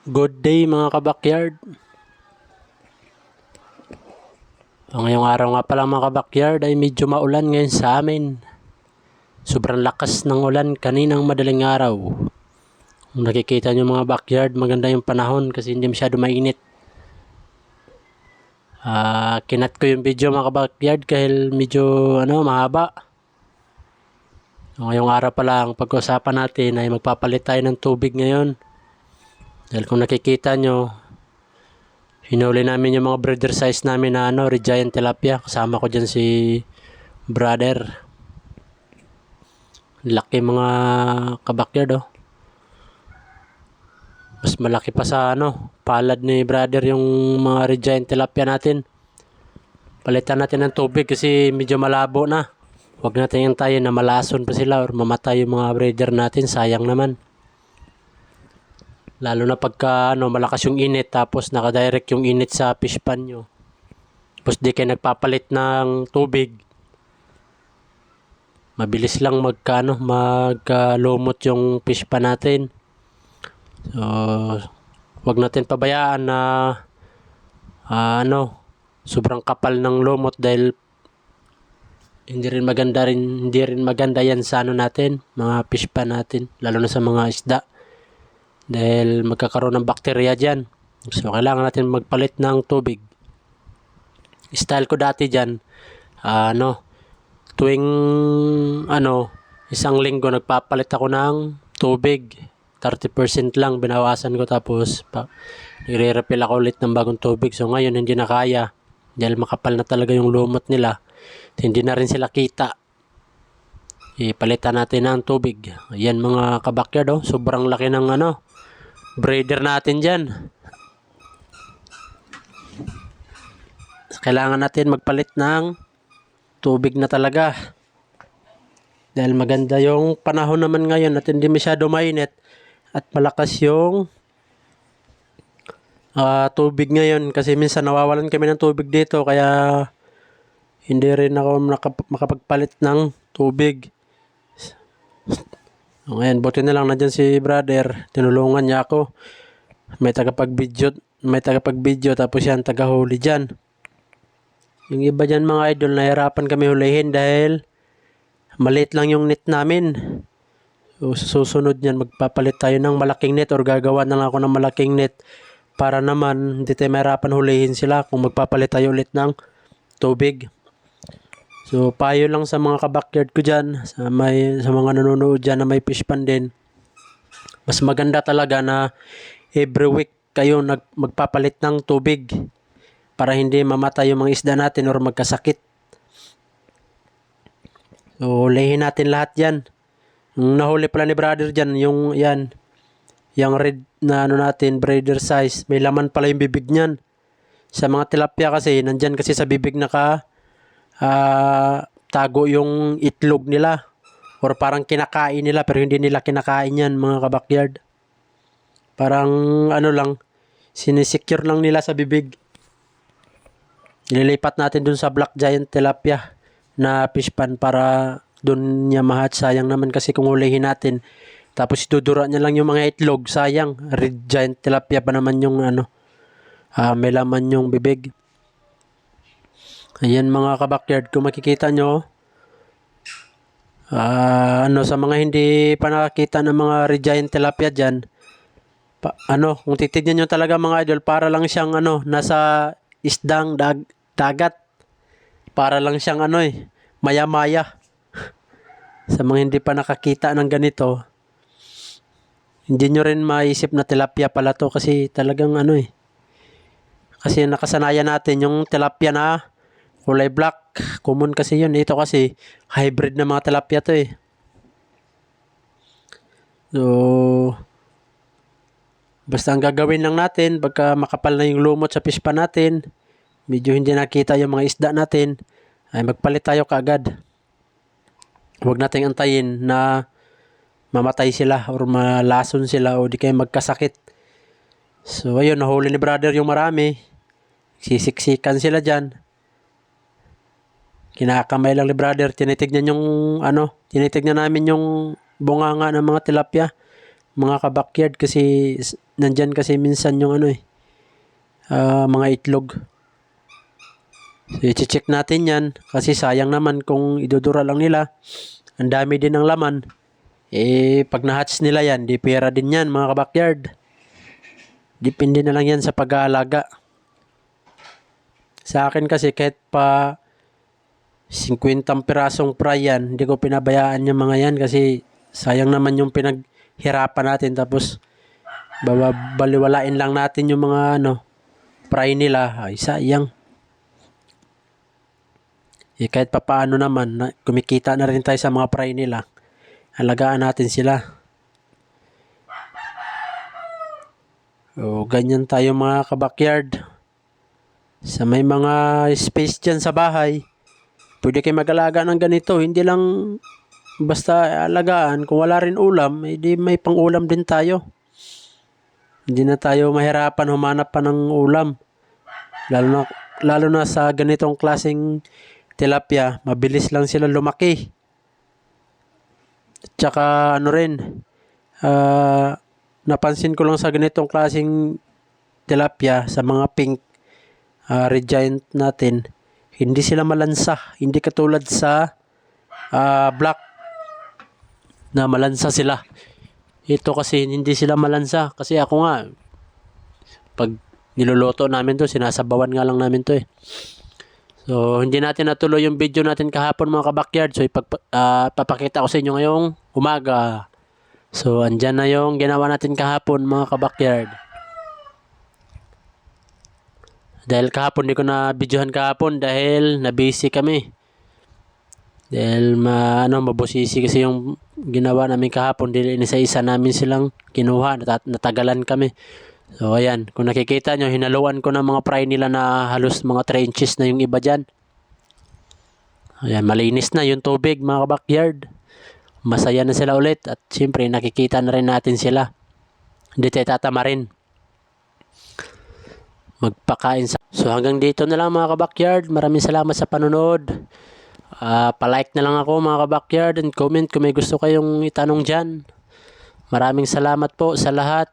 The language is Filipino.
Good day mga kabakyard. Ngayong araw nga pala mga kabakyard ay medyo maulan ngayon sa amin. Sobrang lakas ng ulan kaninang madaling araw. Kung nakikita nyo mga backyard, maganda yung panahon kasi hindi masyado mainit. Kinat ko yung video mga kabakyard dahil medyo mahaba. Ngayong araw pala ang pag-usapan natin ay magpapalit tayo ng tubig ngayon. Dahil kung nakikita nyo, hinuli namin yung mga breeder size namin na red giant tilapia. Kasama ko dyan si brother. Laki mga kabakyard Mas malaki pa sa palad ni brother yung mga red giant tilapia natin. Palitan natin ng tubig kasi medyo malabo na. Huwag natin hintayin na malason pa sila or mamatay yung mga breeder natin. Sayang naman. Lalo na pagka malakas yung init tapos nakadirect yung init sa fish pan nyo. Tapos di kayo nagpapalit ng tubig. Mabilis lang magkalumot yung fish pan natin. So, wag natin pabayaan na sobrang kapal ng lumot dahil hindi rin maganda yan sa natin, mga fish pan natin, lalo na sa mga isda. Dahil magkakaroon ng bakterya dyan. So, kailangan natin magpalit ng tubig. Style ko dati dyan, tuwing isang linggo nagpapalit ako ng tubig. 30% lang binawasan ko tapos nire-refill ako ulit ng bagong tubig. So, ngayon hindi na kaya dahil makapal na talaga yung lumot nila. Hindi na rin sila kita. Ipalitan natin ng tubig. Ayan mga kabakyard sobrang laki ng breeder natin dyan. Kailangan natin magpalit ng tubig na talaga. Dahil maganda yung panahon naman ngayon at hindi masyado mainit at malakas yung tubig ngayon kasi minsan nawawalan kami ng tubig dito kaya hindi rin ako makapagpalit ng tubig. Ngayon, buti na lang nandyan si brother. Tinulungan niya ako. May tagapag-video tapos yan tagahuli dyan. Yung iba dyan mga idol, nahirapan kami hulihin dahil maliit lang yung net namin. So, susunod yan, magpapalit tayo ng malaking net or gagawa na lang ako ng malaking net para naman hindi tayo mahirapan hulihin sila kung magpapalit tayo ulit ng tubig. So, payo lang sa mga kabakyard ko dyan, sa mga nanonood dyan na may fish pan din. Mas maganda talaga na every week kayo magpapalit ng tubig para hindi mamatay yung mga isda natin or magkasakit. So, hulihin natin lahat yan. Yung nahuli pala ni brother dyan, yung red na natin, breeder size, may laman pala yung bibig niyan. Sa mga tilapia kasi, nandyan kasi sa bibig tago yung itlog nila or parang kinakain nila pero hindi nila kinakain yan mga kabakyard. Parang lang, sinisecure lang nila sa bibig. Ililipat natin dun sa black giant tilapia na fish pan para dun niya mahatch. Sayang naman kasi kung hulihin natin tapos idudura niya lang yung mga itlog, sayang. Red giant tilapia pa naman yung may laman yung bibig. Ayan mga kabakyard, kung makikita nyo, sa mga hindi pa nakakita ng mga red giant tilapia dyan, kung titignan nyo talaga mga idol, para lang siyang nasa isdang dagat. Para lang siyang maya-maya. Sa mga hindi pa nakakita ng ganito, hindi nyo rin maisip na tilapia pala to kasi talagang kasi nakasanayan natin yung tilapia na kulay black. Common kasi yun. Ito kasi hybrid na mga tilapia to So, basta ang gagawin lang natin pagka makapal na yung lumot sa fish pan natin, medyo hindi nakita yung mga isda natin, ay magpalit tayo kaagad. Huwag nating antayin na mamatay sila or malason sila o di kayo magkasakit. So, ayun, nahuli ni brother yung marami. Sisiksikan sila dyan. Kinakamay lang ni brother. Tinitignan namin yung bunganga ng mga tilapia, mga kabakyard kasi nandyan kasi minsan yung mga itlog. So, i-check natin yan kasi sayang naman kung idudura lang nila. Ang dami din ng laman. Pag na-hatch nila yan, di pera din yan mga kabakyard. Depende na lang yan sa pag-aalaga. Sa akin kasi kahit pa 50 pirasong fry yan, hindi ko pinabayaan yung mga yan kasi sayang naman yung pinaghirapan natin tapos baliwalain lang natin yung mga fry nila. Ay, sayang. Kahit pa paano naman, kumikita na rin tayo sa mga fry nila. Alagaan natin sila. O, ganyan tayo mga kabakyard. Sa may mga space dyan sa bahay, pwede kayo mag-alaga ng ganito. Hindi lang basta alagaan. Kung wala rin ulam, di may pang-ulam din tayo. Hindi na tayo mahirapan humanap pa ng ulam. Lalo na sa ganitong klaseng tilapia, mabilis lang sila lumaki. Tsaka napansin ko lang sa ganitong klaseng tilapia, sa mga pink red giant natin, hindi sila malansa. Hindi katulad sa black na malansa sila. Ito kasi hindi sila malansa. Kasi ako nga, pag niluluto namin to, sinasabawan nga lang namin to . So, hindi natin natuloy yung video natin kahapon mga kabakyard. So, papakita ko sa inyo ngayong umaga. So, andyan na yung ginawa natin kahapon mga kabakyard. Dahil kahapon, di ko na videohan kahapon dahil na-busy kami. Dahil mabusisi kasi yung ginawa namin kahapon. Dahil isa-isa namin silang kinuha. Natagalan kami. So, ayan. Kung nakikita nyo, hinaluan ko ng mga fry nila na halos mga 3 inches na yung iba dyan. Ayan, malinis na yung tubig, mga kabakyard. Masaya na sila ulit. At siyempre, nakikita na rin natin sila. Hindi tayo tatama rin magpakain. So, hanggang dito na lang mga kabakyard. Maraming salamat sa panonood. Pa-like na lang ako mga kabakyard. And comment kung may gusto kayong itanong dyan. Maraming salamat po sa lahat.